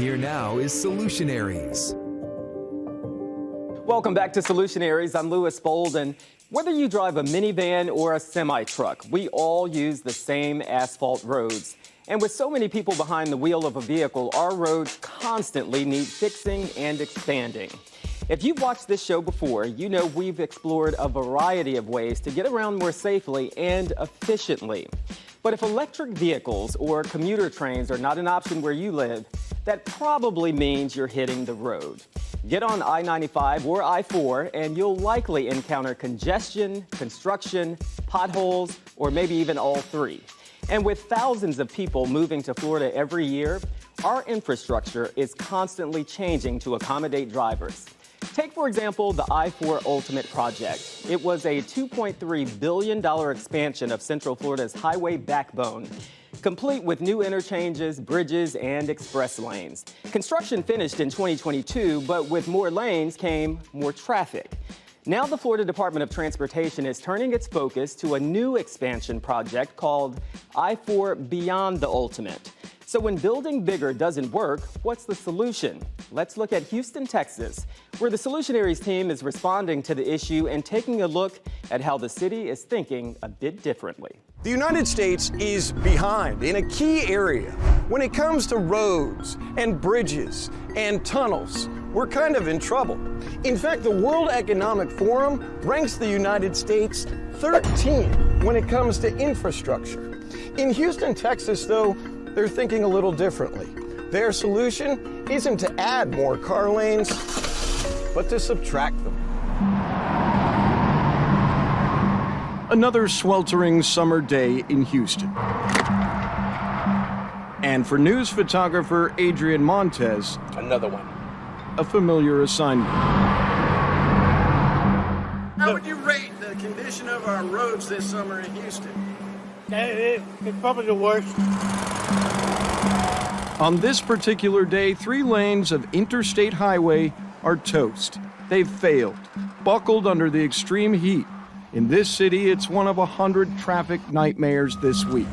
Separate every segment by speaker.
Speaker 1: Here now is Solutionaries.
Speaker 2: Welcome back to Solutionaries. I'm Louis Bolden. Whether you drive a minivan or a semi-truck, we all use the same asphalt roads. And with so many people behind the wheel of a vehicle, our roads constantly need fixing and expanding. If you've watched this show before, you know we've explored a variety of ways to get around more safely and efficiently. But if electric vehicles or commuter trains are not an option where you live, that probably means you're hitting the road. Get on I-95 or I-4 and you'll likely encounter congestion, construction, potholes, or maybe even all three. And with thousands of people moving to Florida every year, our infrastructure is constantly changing to accommodate drivers. Take, for example, the I-4 Ultimate project. It was a $2.3 billion expansion of Central Florida's highway backbone, complete with new interchanges, bridges, and express lanes. Construction finished in 2022, but with more lanes came more traffic. Now the Florida Department of Transportation is turning its focus to a new expansion project called I-4 Beyond the Ultimate. So when building bigger doesn't work, what's the solution? Let's look at Houston, Texas, where the Solutionaries team is responding to the issue and taking a look at how the city is thinking a bit differently.
Speaker 3: The United States is behind in a key area. When it comes to roads and bridges and tunnels, we're kind of in trouble. In fact, the World Economic Forum ranks the United States 13 when it comes to infrastructure. In Houston, Texas, though, they're thinking a little differently. Their solution isn't to add more car lanes, but to subtract them. Another sweltering summer day in Houston. And for news photographer Adrian Montez,
Speaker 4: another one.
Speaker 3: A familiar assignment.
Speaker 5: How would you rate the condition of our roads this summer in Houston?
Speaker 6: It's probably the worst.
Speaker 3: On this particular day, 3 lanes of interstate highway are toast. They've failed, buckled under the extreme heat. In this city, it's one of 100 traffic nightmares this week.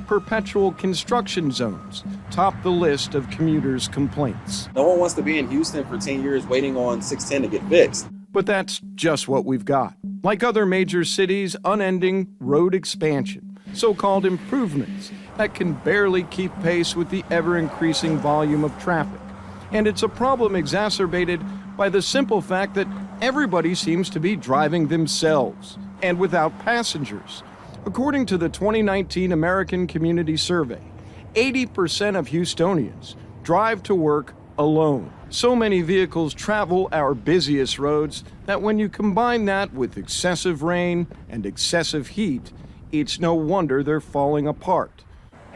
Speaker 3: Perpetual construction zones top the list of commuters' complaints.
Speaker 4: No one wants to be in Houston for 10 years waiting on 610 to get fixed.
Speaker 3: But that's just what we've got. Like other major cities, unending road expansion. So-called improvements that can barely keep pace with the ever-increasing volume of traffic. And it's a problem exacerbated by the simple fact that everybody seems to be driving themselves and without passengers. According to the 2019 American Community Survey, 80% of Houstonians drive to work alone. So many vehicles travel our busiest roads that when you combine that with excessive rain and excessive heat, it's no wonder they're falling apart.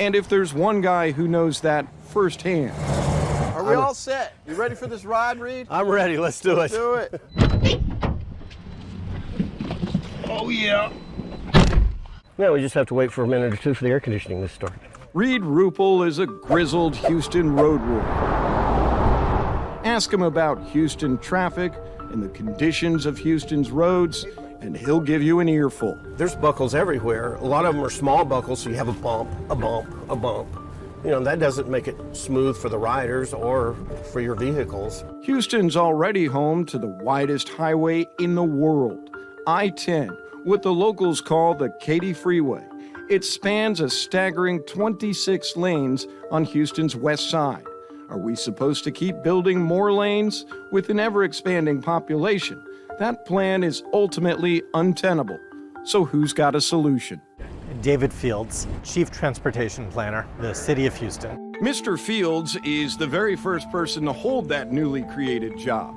Speaker 3: And if there's one guy who knows that firsthand.
Speaker 5: Are we all set? You ready for this ride, Reed?
Speaker 6: I'm ready. Let's do it.
Speaker 5: Do it.
Speaker 6: Oh, yeah.
Speaker 7: Yeah, we just have to wait for a minute or two for the air conditioning to start.
Speaker 3: Reed Ruppel is a grizzled Houston road warrior. Ask him about Houston traffic and the conditions of Houston's roads, and he'll give you an earful.
Speaker 5: There's buckles everywhere. A lot of them are small buckles, so you have a bump, a bump, a bump. You know, that doesn't make it smooth for the riders or for your vehicles.
Speaker 3: Houston's already home to the widest highway in the world, I-10, what the locals call the Katy Freeway. It spans a staggering 26 lanes on Houston's west side. Are we supposed to keep building more lanes? With an ever-expanding population, that plan is ultimately untenable. So who's got a solution?
Speaker 8: David Fields, Chief Transportation Planner, the City of Houston.
Speaker 3: Mr. Fields is the very first person to hold that newly created job.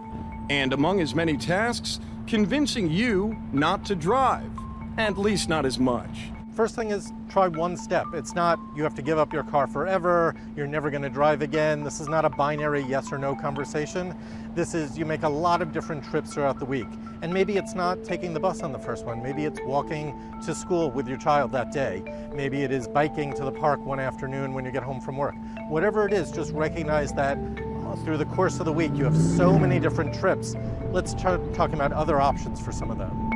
Speaker 3: And among his many tasks, convincing you not to drive, at least not as much.
Speaker 8: First thing is try one step. It's not you have to give up your car forever, you're never going to drive again. This is not a binary yes or no conversation. This is you make a lot of different trips throughout the week. And maybe it's not taking the bus on the first one. Maybe it's walking to school with your child that day. Maybe it is biking to the park one afternoon when you get home from work. Whatever it is, just recognize that through the course of the week you have so many different trips. Let's start talking about other options for some of them.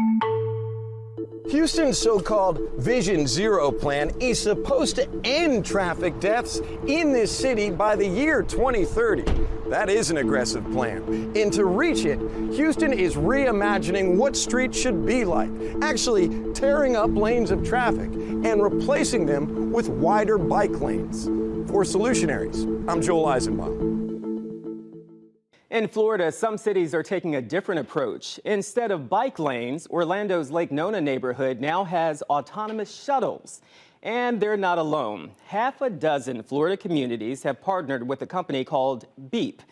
Speaker 3: Houston's so-called Vision Zero plan is supposed to end traffic deaths in this city by the year 2030. That is an aggressive plan. And to reach it, Houston is reimagining what streets should be like, actually tearing up lanes of traffic and replacing them with wider bike lanes. For Solutionaries, I'm Joel Eisenbaum.
Speaker 2: In Florida, some cities are taking a different approach. Instead of bike lanes, Orlando's Lake Nona neighborhood now has autonomous shuttles. And they're not alone. Half a dozen Florida communities have partnered with a company called Beep.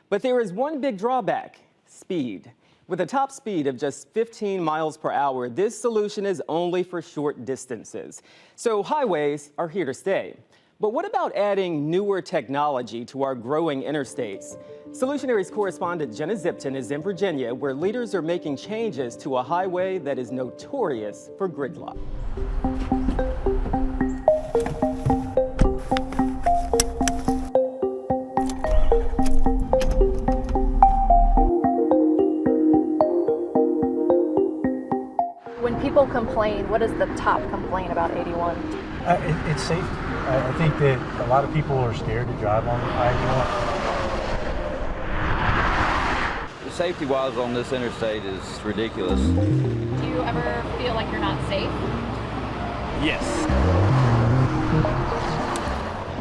Speaker 2: But there is one big drawback: speed. With a top speed of just 15 miles per hour, this solution is only for short distances. So highways are here to stay. But what about adding newer technology to our growing interstates? Solutionaries correspondent Jenna Zipton is in Virginia, where leaders are making changes to a highway that is notorious for gridlock.
Speaker 9: When people complain, what is the top complaint about 81?
Speaker 10: It's safety. I think that a lot of people are scared to drive on I-81.
Speaker 11: The safety-wise on this interstate is ridiculous.
Speaker 9: Do you ever feel like you're not safe?
Speaker 11: Yes.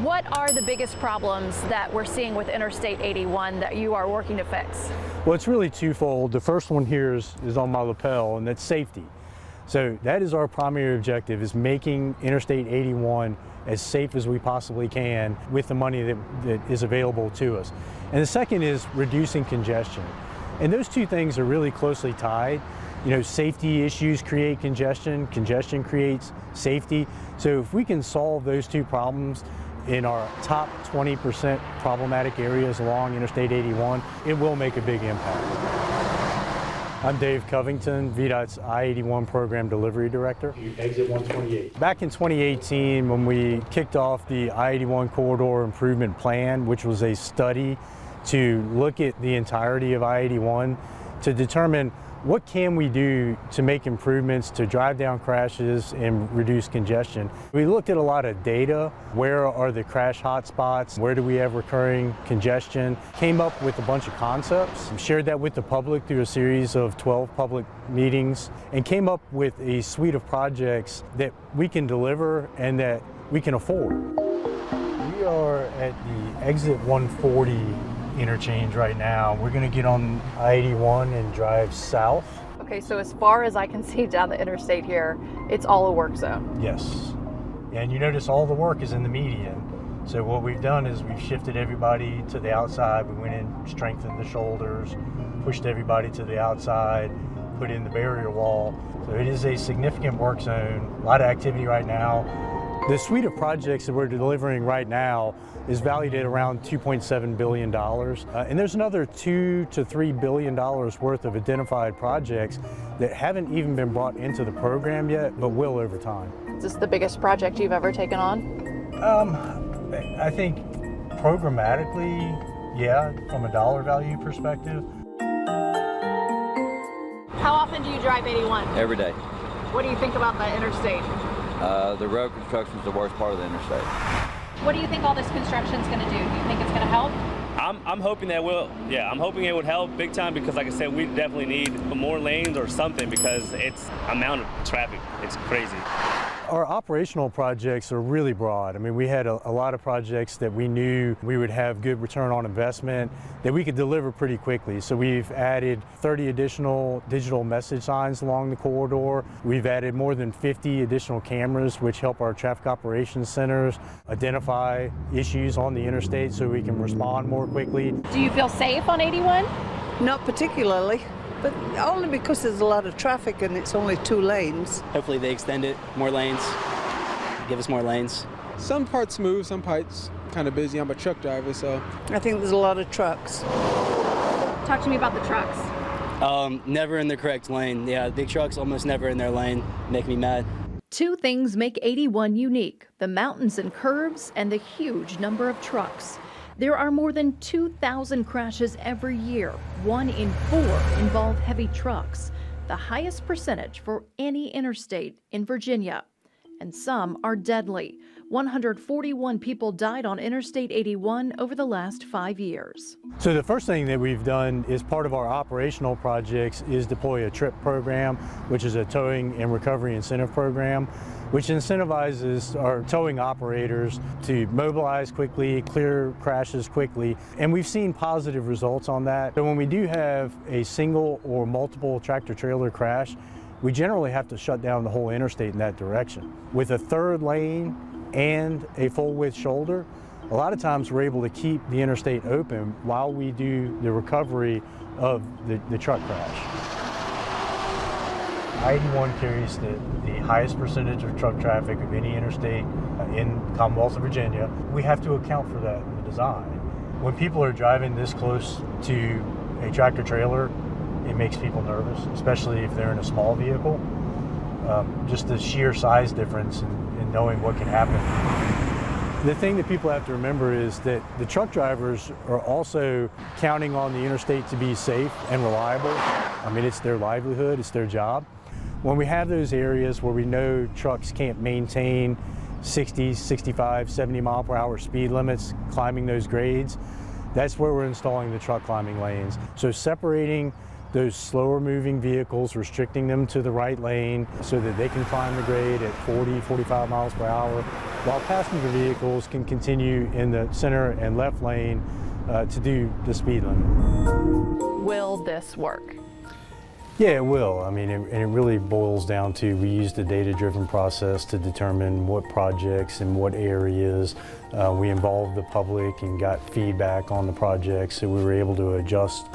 Speaker 9: What are the biggest problems that we're seeing with Interstate 81 that you are working to fix?
Speaker 10: Well, it's really twofold. The first one here is on my lapel, and that's safety. So that is our primary objective, is making Interstate 81 as safe as we possibly can with the money that is available to us. And the second is reducing congestion. And those two things are really closely tied. You know, safety issues create congestion, congestion creates safety. So if we can solve those two problems in our top 20% problematic areas along Interstate 81, it will make a big impact. I'm Dave Covington, VDOT's I-81 Program Delivery Director. Exit 128. Back in 2018, when we kicked off the I-81 Corridor Improvement Plan, which was a study to look at the entirety of I-81 to determine what can we do to make improvements to drive down crashes and reduce congestion. We looked at a lot of data. Where are the crash hotspots? Where do we have recurring congestion? Came up with a bunch of concepts, shared that with the public through a series of 12 public meetings, and came up with a suite of projects that we can deliver and that we can afford. We are at the exit 140 interchange right now. We're going to get on I-81 and drive south.
Speaker 9: Okay, so as far as I can see down the interstate here, it's all a work zone.
Speaker 10: Yes. And you notice all the work is in the median. So what we've done is we've shifted everybody to the outside. We went in, strengthened the shoulders, pushed everybody to the outside, put in the barrier wall. So it is a significant work zone. A lot of activity right now. The suite of projects that we're delivering right now is valued at around $2.7 billion. And there's another $2 to $3 billion worth of identified projects that haven't even been brought into the program yet, but will over time.
Speaker 9: Is this the biggest project you've ever taken on?
Speaker 10: I think programmatically, yeah, from a dollar value perspective.
Speaker 9: How often do you drive 81?
Speaker 11: Every day.
Speaker 9: What do you think about the interstate?
Speaker 11: The road construction is the worst part of the interstate.
Speaker 9: What do you think all this construction is going to do? Do you think it's going to help?
Speaker 12: I'm hoping that I'm hoping it would help big time because, like I said, we definitely need more lanes or something because it's amount of traffic. It's crazy.
Speaker 10: Our operational projects are really broad. I mean, we had a lot of projects that we knew we would have good return on investment that we could deliver pretty quickly. So we've added 30 additional digital message signs along the corridor. We've added more than 50 additional cameras, which help our traffic operations centers identify issues on the interstate so we can respond more quickly.
Speaker 9: Do you feel safe on 81?
Speaker 13: Not particularly. But only because there's a lot of traffic and it's only 2 lanes.
Speaker 14: Hopefully they extend it, more lanes, give us more lanes.
Speaker 15: Some parts smooth, some parts kind of busy. I'm a truck driver, so.
Speaker 13: I think there's a lot of trucks.
Speaker 9: Talk to me about the trucks.
Speaker 14: Never in the correct lane. Yeah, big trucks almost never in their lane. Make me mad.
Speaker 16: 2 things make 81 unique: the mountains and curves and the huge number of trucks. There are more than 2,000 crashes every year. 1 in 4 involve heavy trucks. the highest percentage for any interstate in Virginia. And some are deadly. 141 people died on Interstate 81 over the last 5 years.
Speaker 10: So the first thing that we've done as part of our operational projects is deploy a TRIP program, which is a towing and recovery incentive program, which incentivizes our towing operators to mobilize quickly, clear crashes quickly, and we've seen positive results on that. So when we do have a single or multiple tractor-trailer crash, we generally have to shut down the whole interstate in that direction. With a third lane and a full-width shoulder, a lot of times we're able to keep the interstate open while we do the recovery of the truck crash. I-81 carries the highest percentage of truck traffic of any interstate in the Commonwealth of Virginia. We have to account for that in the design. When people are driving this close to a tractor trailer, it makes people nervous, especially if they're in a small vehicle. Just the sheer size difference in knowing what can happen. The thing that people have to remember is that the truck drivers are also counting on the interstate to be safe and reliable. I mean, it's their livelihood, it's their job. When we have those areas where we know trucks can't maintain 60, 65, 70 mile per hour speed limits climbing those grades, that's where we're installing the truck climbing lanes. So separating those slower moving vehicles, restricting them to the right lane so that they can climb the grade at 40, 45 miles per hour, while passenger vehicles can continue in the center and left lane to do the speed limit.
Speaker 9: Will this work?
Speaker 10: Yeah, it will. I mean, it really boils down to, we used a data-driven process to determine what projects and what areas. We involved the public and got feedback on the projects, so we were able to adjust.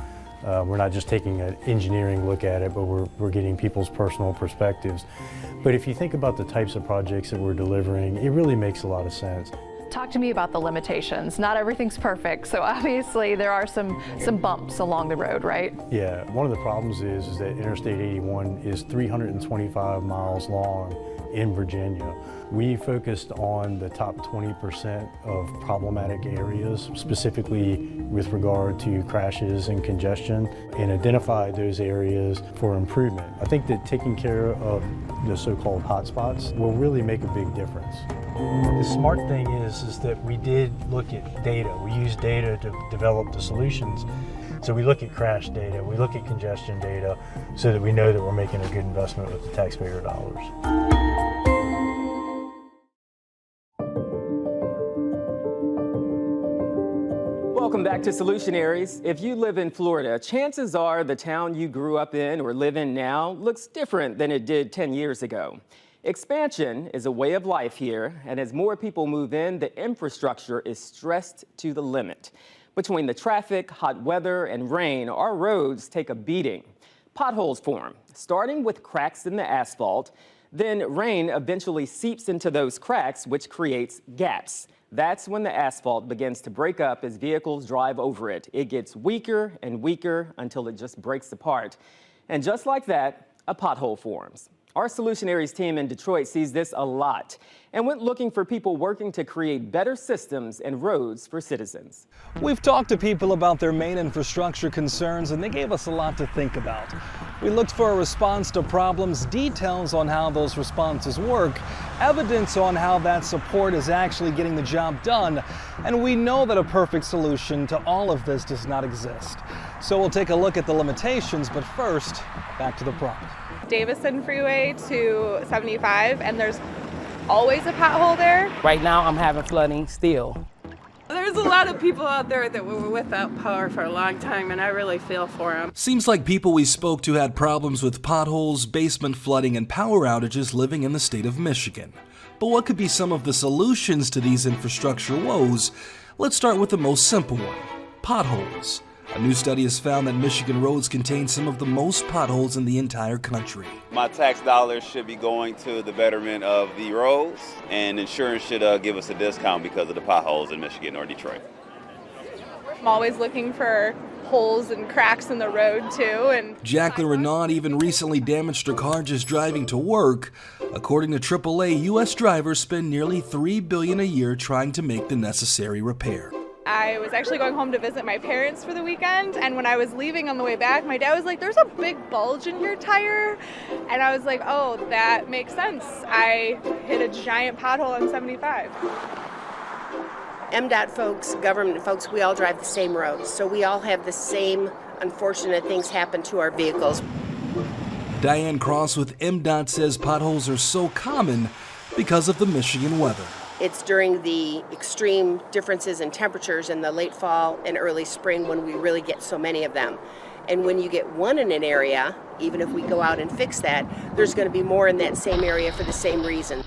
Speaker 10: We're not just taking an engineering look at it, but we're getting people's personal perspectives. But if you think about the types of projects that we're delivering, it really makes a lot of sense.
Speaker 9: Talk to me about the limitations. Not everything's perfect, so obviously there are some bumps along the road, right?
Speaker 10: Yeah, one of the problems is that Interstate 81 is 325 miles long in Virginia. We focused on the top 20% of problematic areas, specifically with regard to crashes and congestion, and identified those areas for improvement. I think that taking care of the so-called hotspots will really make a big difference. The smart thing is that we did look at data. We use data to develop the solutions. So we look at crash data, we look at congestion data, so that we know that we're making a good investment with the taxpayer dollars.
Speaker 2: Welcome back to Solutionaries. If you live in Florida, chances are the town you grew up in or live in now looks different than it did 10 years ago. Expansion is a way of life here, and as more people move in, the infrastructure is stressed to the limit. Between the traffic, hot weather, and rain, our roads take a beating. Potholes form, starting with cracks in the asphalt. Then rain eventually seeps into those cracks, which creates gaps. That's when the asphalt begins to break up as vehicles drive over it. It gets weaker and weaker until it just breaks apart. And just like that, a pothole forms. Our Solutionaries team in Detroit sees this a lot and went looking for people working to create better systems and roads for citizens.
Speaker 17: We've talked to people about their main infrastructure concerns, and they gave us a lot to think about. We looked for a response to problems, details on how those responses work, evidence on how that support is actually getting the job done, and we know that a perfect solution to all of this does not exist. So we'll take a look at the limitations, but first, back to the problem.
Speaker 18: Davison Freeway to 75, and there's always a pothole there.
Speaker 19: Right now I'm having flooding still.
Speaker 20: There's a lot of people out there that were without power for a long time, and I really feel for them.
Speaker 1: Seems like people we spoke to had problems with potholes, basement flooding, and power outages living in the state of Michigan. But what could be some of the solutions to these infrastructure woes? Let's start with the most simple one, potholes. A new study has found that Michigan roads contain some of the most potholes in the entire country.
Speaker 21: My tax dollars should be going to the betterment of the roads, and insurance should give us a discount because of the potholes in Michigan or Detroit.
Speaker 18: I'm always looking for holes and cracks in the road too. And
Speaker 1: Jacqueline Renaud even recently damaged her car just driving to work. According to AAA, U.S. drivers spend nearly $3 billion a year trying to make the necessary repair.
Speaker 18: I was actually going home to visit my parents for the weekend, and when I was leaving on the way back, my dad was like, "There's a big bulge in your tire," and I was like, "Oh, that makes sense. I hit a giant pothole on 75."
Speaker 4: MDOT folks, government folks, we all drive the same roads, so we all have the same unfortunate things happen to our vehicles.
Speaker 1: Diane Cross with MDOT says potholes are so common because of the Michigan weather.
Speaker 4: It's during the extreme differences in temperatures in the late fall and early spring when we really get so many of them. And when you get one in an area, even if we go out and fix that, there's going to be more in that same area for the same reason.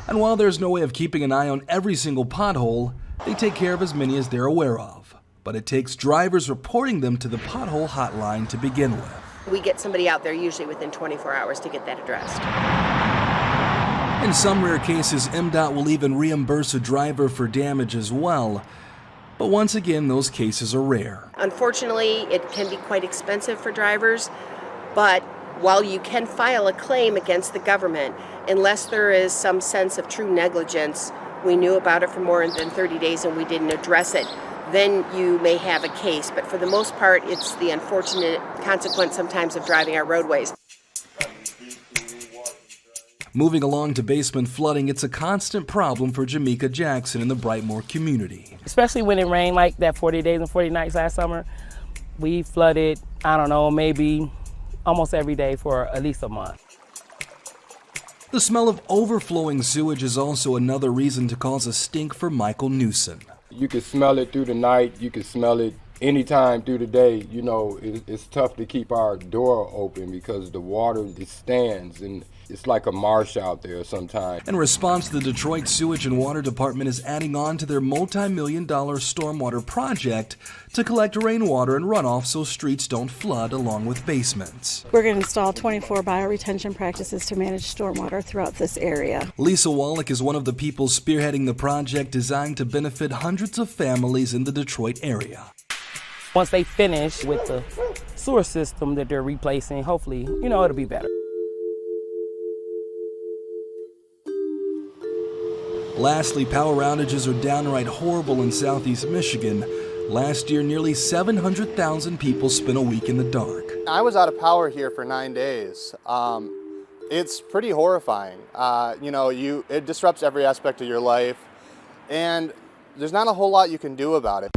Speaker 1: And while there's no way of keeping an eye on every single pothole, they take care of as many as they're aware of. But it takes drivers reporting them to the pothole hotline to begin with.
Speaker 4: We get somebody out there usually within 24 hours to get that addressed.
Speaker 1: In some rare cases, MDOT will even reimburse a driver for damage as well. But once again, those cases are rare.
Speaker 4: Unfortunately, it can be quite expensive for drivers, but while you can file a claim against the government, unless there is some sense of true negligence, we knew about it for more than 30 days and we didn't address it, then you may have a case. But for the most part, it's the unfortunate consequence sometimes of driving our roadways.
Speaker 1: Moving along to basement flooding, it's a constant problem for Jamaica Jackson in the Brightmoor community.
Speaker 19: Especially when it rained like that 40 days and 40 nights last summer, we flooded, I don't know, maybe almost every day for at least a month.
Speaker 1: The smell of overflowing sewage is also another reason to cause a stink for Michael Newson.
Speaker 22: You can smell it through the night, you can smell it anytime through the day. You know, it's tough to keep our door open because the water, it stands and it's like a marsh out there sometimes.
Speaker 1: In response, the Detroit Sewage and Water Department is adding on to their multi-million-dollar stormwater project to collect rainwater and runoff so streets don't flood along with basements.
Speaker 23: We're going to install 24 bioretention practices to manage stormwater throughout this area.
Speaker 1: Lisa Wallach is one of the people spearheading the project designed to benefit hundreds of families in the Detroit area.
Speaker 19: Once they finish with the sewer system that they're replacing, hopefully, it'll be better.
Speaker 1: Lastly, power outages are downright horrible in southeast Michigan. Last year, nearly 700,000 people spent a week in the dark.
Speaker 24: I was out of power here for 9 days. It's pretty horrifying. It disrupts every aspect of your life, and there's not a whole lot you can do about it.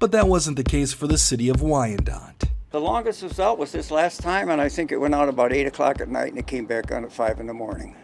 Speaker 1: But that wasn't the case for the city of Wyandotte.
Speaker 25: The longest it was out was this last time, and I think it went out about 8 o'clock at night and it came back on at 5 in the morning.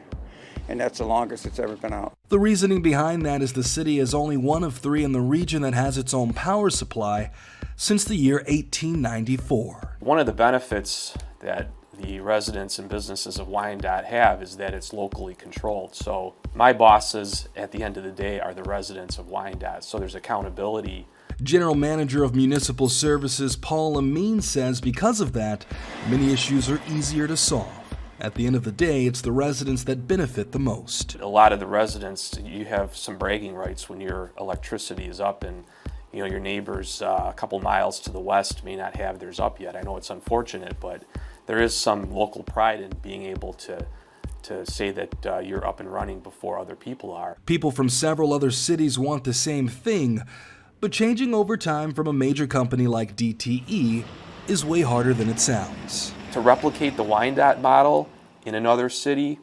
Speaker 25: And that's the longest it's ever been out.
Speaker 1: The reasoning behind that is the city is only one of 3 in the region that has its own power supply since the year 1894.
Speaker 26: One of the benefits that the residents and businesses of Wyandotte have is that it's locally controlled. So my bosses at the end of the day are the residents of Wyandotte, so there's accountability.
Speaker 1: General Manager of Municipal Services Paul Amin says because of that, many issues are easier to solve. At the end of the day, it's the residents that benefit the most.
Speaker 26: A lot of the residents, you have some bragging rights when your electricity is up, and your neighbors a couple miles to the west may not have theirs up yet. I know it's unfortunate, but there is some local pride in being able to say that you're up and running before other people are.
Speaker 1: People from several other cities want the same thing, but changing over time from a major company like DTE is way harder than it sounds.
Speaker 26: To replicate the Wyandotte model in another city,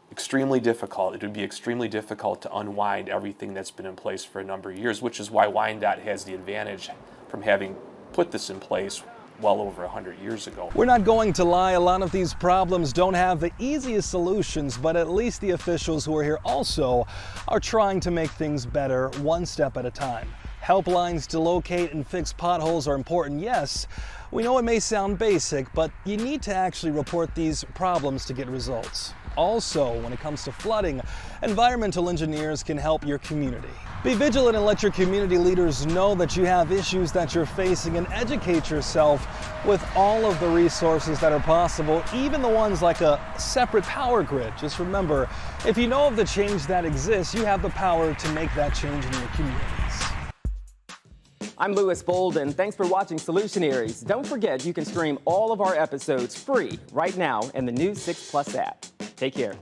Speaker 26: extremely difficult. It would be extremely difficult to unwind everything that's been in place for a number of years, which is why Wyandotte has the advantage from having put this in place well over 100 years ago.
Speaker 17: We're not going to lie, a lot of these problems don't have the easiest solutions, but at least the officials who are here also are trying to make things better one step at a time. Helplines to locate and fix potholes are important, yes. We know it may sound basic, but you need to actually report these problems to get results. Also, when it comes to flooding, environmental engineers can help your community. Be vigilant and let your community leaders know that you have issues that you're facing, and educate yourself with all of the resources that are possible, even the ones like a separate power grid. Just remember, if you know of the change that exists, you have the power to make that change in your communities.
Speaker 2: I'm Louis Bolden. Thanks for watching Solutionaries. Don't forget you can stream all of our episodes free right now in the new 6 Plus app. Take care.